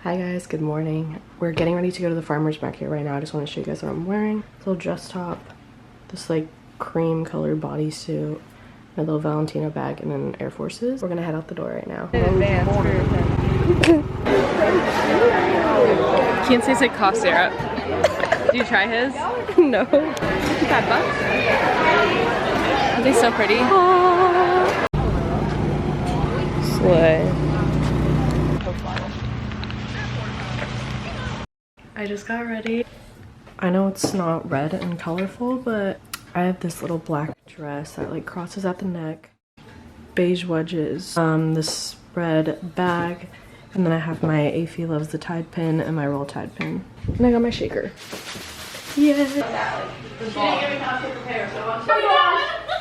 Hi guys, good morning. We're getting ready to go to the farmer's market right now. I just want to show you guys what I'm wearing. This little dress top, this like cream colored bodysuit, my little Valentino bag, and then Air Forces. We're gonna head out the door right now. Can't say it's like cough syrup. Do you try his? No. $55. Are they so pretty? Slay. I just got ready. I know it's not red and colorful, but I have this little black dress that like crosses at the neck, beige wedges, this red bag, and then I have my Aphie Loves the Tide pin and my Roll Tide pin. And I got my shaker. Yeah.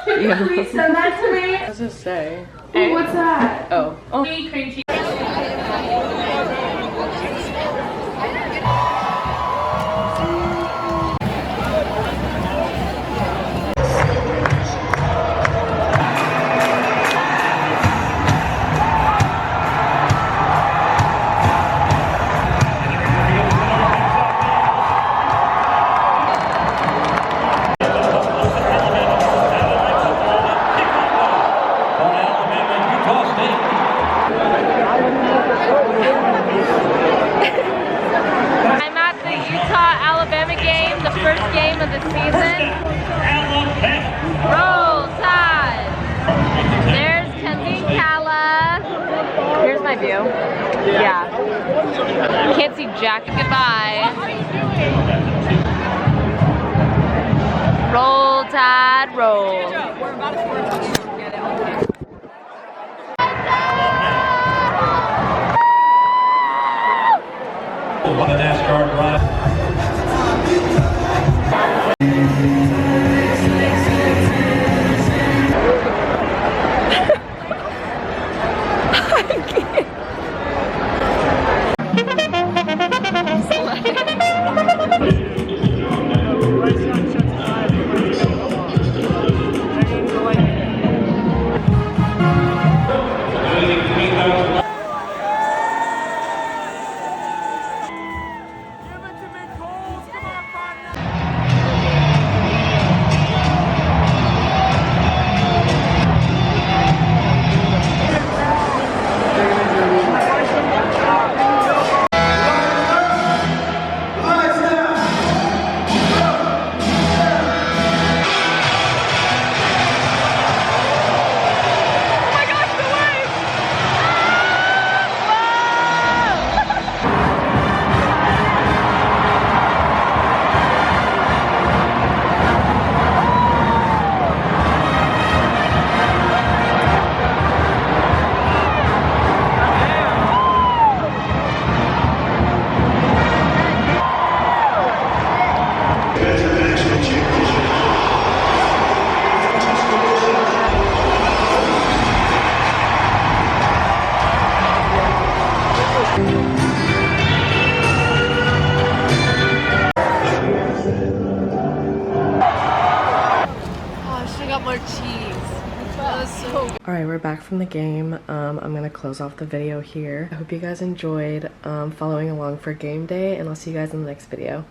Yeah. Please send that to me. What does it say? Hey, what's that? Oh. Cream cheese. Yeah. Can't see Jack. Goodbye. Roll Tide, roll. On the NASCAR drive. Alright, we're back from the game. I'm gonna close off the video here. I hope you guys enjoyed following along for game day, and I'll see you guys in the next video.